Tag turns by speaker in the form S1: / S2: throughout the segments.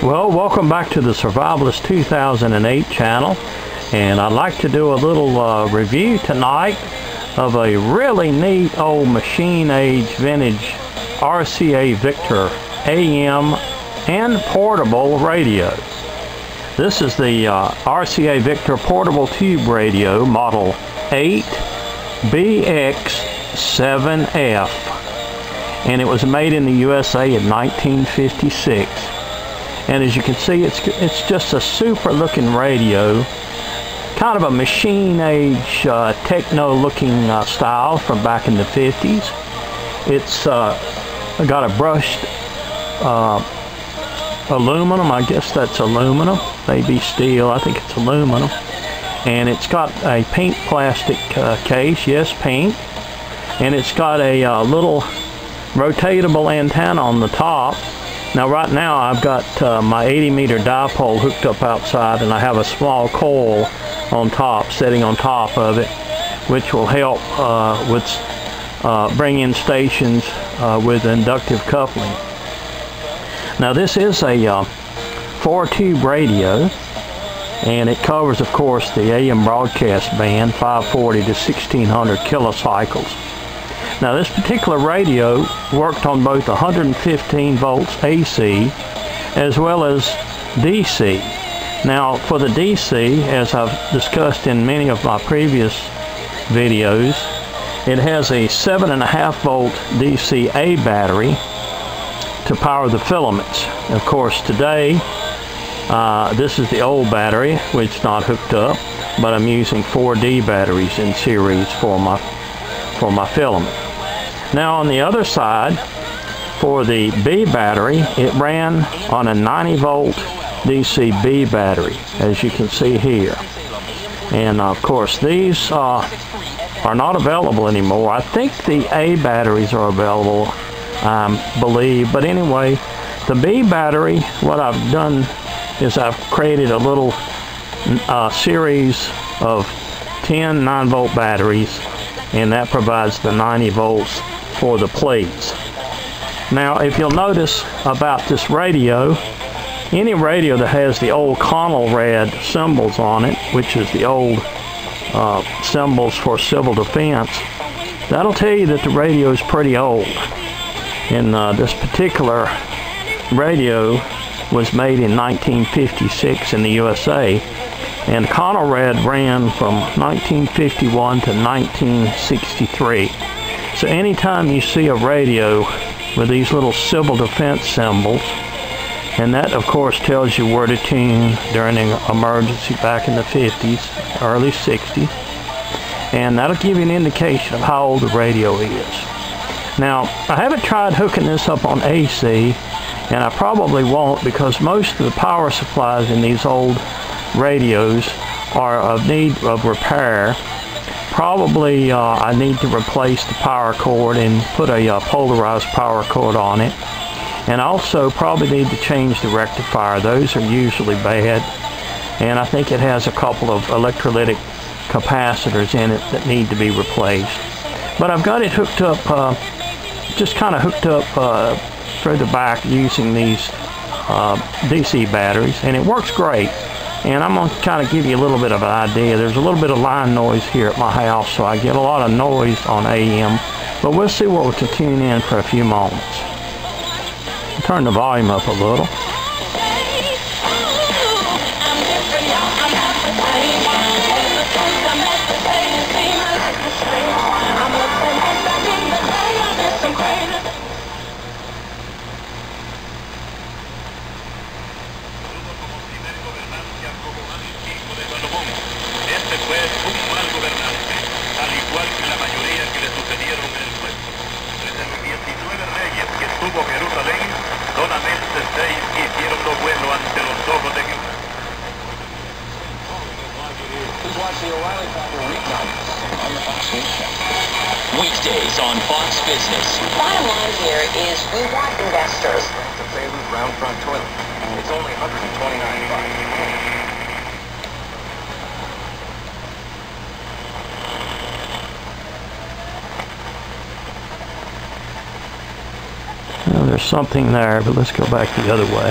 S1: Well, welcome back to the Survivalist 2008 channel, and I'd like to do a little review tonight of a really neat old machine age vintage RCA Victor AM and portable radio. This is the RCA Victor portable tube radio model 8BX7F, and it was made in the USA in 1956. And as you can see, it's just a super looking radio, kind of a machine age techno looking style from back in the 50s. It's got a brushed aluminum, I guess that's aluminum, maybe steel, I think it's aluminum. And it's got a pink plastic case, yes, pink. And it's got a little rotatable antenna on the top. Now right now I've got my 80-meter dipole hooked up outside, and I have a small coil on top, sitting on top of it, which will help with bringing stations with inductive coupling. Now this is a 4-tube radio, and it covers, of course, the AM broadcast band, 540 to 1600 kilocycles. Now this particular radio worked on both 115 volts AC as well as DC. Now for the DC, as I've discussed in many of my previous videos, it has a 7.5 volt DC A battery to power the filaments. Of course today, this is the old battery, which is not hooked up, but I'm using 4D batteries in series for my filament. Now on the other side, for the B battery, it ran on a 90 volt DC B battery, as you can see here. And of course these are not available anymore. I think the A batteries are available, I believe, but anyway, the B battery, what I've done is I've created a little series of 10 9-volt batteries, and that provides the 90 volts for the plates. Now if you'll notice about this radio, any radio that has the old Connell red symbols on it, which is the old symbols for civil defense, that'll tell you that the radio is pretty old. And this particular radio was made in 1956 in the USA, and Connell red ran from 1951 to 1963. So anytime you see a radio with these little civil defense symbols, and that of course tells you where to tune during an emergency back in the 50s, early 60s, and that'll give you an indication of how old the radio is. Now I haven't tried hooking this up on AC, and I probably won't, because most of the power supplies in these old radios are of need of repair. Probably I need to replace the power cord and put a polarized power cord on it, and also probably need to change the rectifier. Those are usually bad, and I think it has a couple of electrolytic capacitors in it that need to be replaced. But I've got it hooked up, just kind of hooked up through the back using these DC batteries, and it works great. And I'm going to kind of give you a little bit of an idea. There's a little bit of line noise here at my house, so I get a lot of noise on AM, but we'll see what we can tune in for a few moments. Turn the volume up a little.
S2: Weekdays on Fox Business.
S3: Bottom line here is we want investors.
S4: The favorite round front toilet. It's only $129.
S1: Well, there's something there, but let's go back the other way.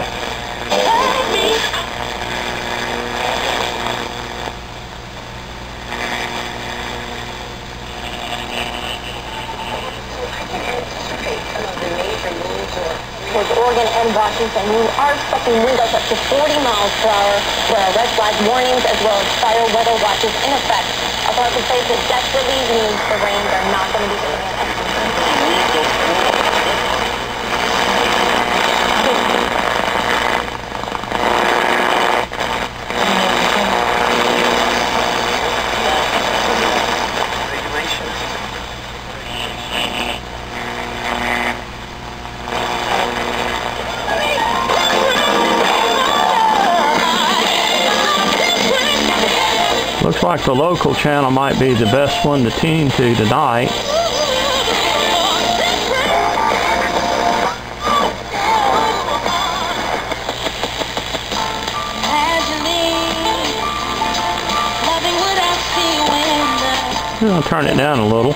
S3: Oregon and Washington, we are expecting wind gusts up to 40 miles per hour, where red flag warnings as well as fire weather watches in effect. A lot of places desperately need the rain. They're not going to be getting it.
S1: Looks like the local channel might be the best one to tune to tonight. I'll turn it down a little.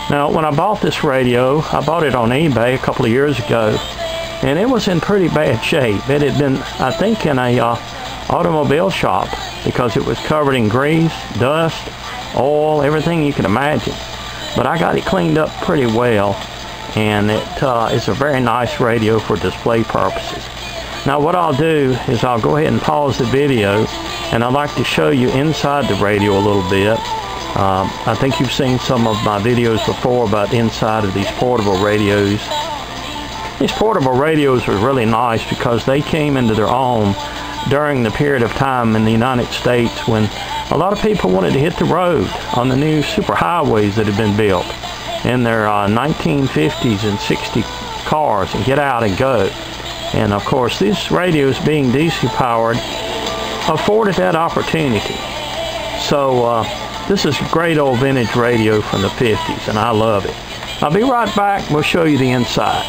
S1: Now, when I bought this radio, I bought it on eBay a couple of years ago, and it was in pretty bad shape. It had been, I think, in a automobile shop, because it was covered in grease, dust, oil, everything you can imagine. But I got it cleaned up pretty well, and it is a very nice radio for display purposes. Now what I'll do is I'll go ahead and pause the video, and I'd like to show you inside the radio a little bit. I think you've seen some of my videos before about inside of these portable radios. These portable radios are really nice because they came into their own during the period of time in the United States when a lot of people wanted to hit the road on the new superhighways that had been built in their 1950s and 60 cars and get out and go. And of course, these radios, being DC powered, afforded that opportunity. So this is a great old vintage radio from the 50s, and I love it. I'll be right back. We'll show you the inside.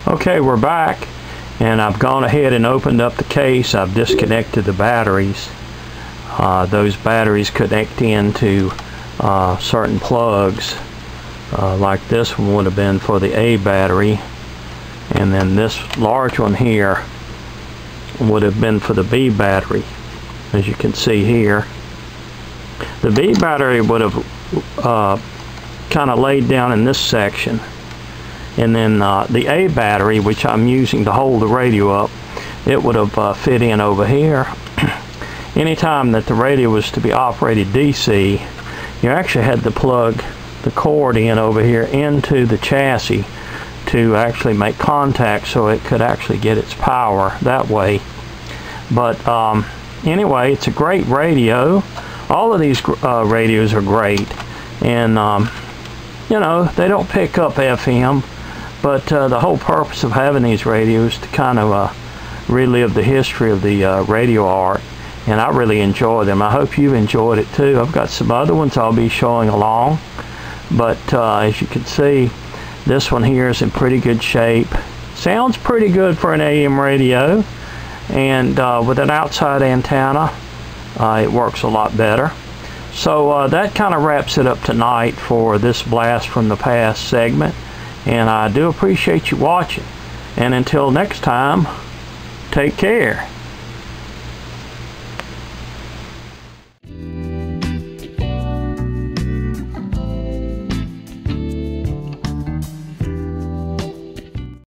S1: Okay, we're back. And I've gone ahead and opened up the case. I've disconnected the batteries. Those batteries connect into certain plugs. Like this one would have been for the A battery. And then this large one here would have been for the B battery. As you can see here. The B battery would have kind of laid down in this section. And then the A battery, which I'm using to hold the radio up, it would have fit in over here. Anytime that the radio was to be operated DC, you actually had to plug the cord in over here into the chassis to actually make contact so it could actually get its power that way. But anyway, it's a great radio. All of these radios are great. And you know, they don't pick up FM. But the whole purpose of having these radios is to kind of relive the history of the radio art, and I really enjoy them. I hope you've enjoyed it too. I've got some other ones I'll be showing along, but as you can see, this one here is in pretty good shape. Sounds pretty good for an AM radio, and with an outside antenna, it works a lot better. So that kind of wraps it up tonight for this Blast from the Past segment. And I do appreciate you watching. And until next time, take care.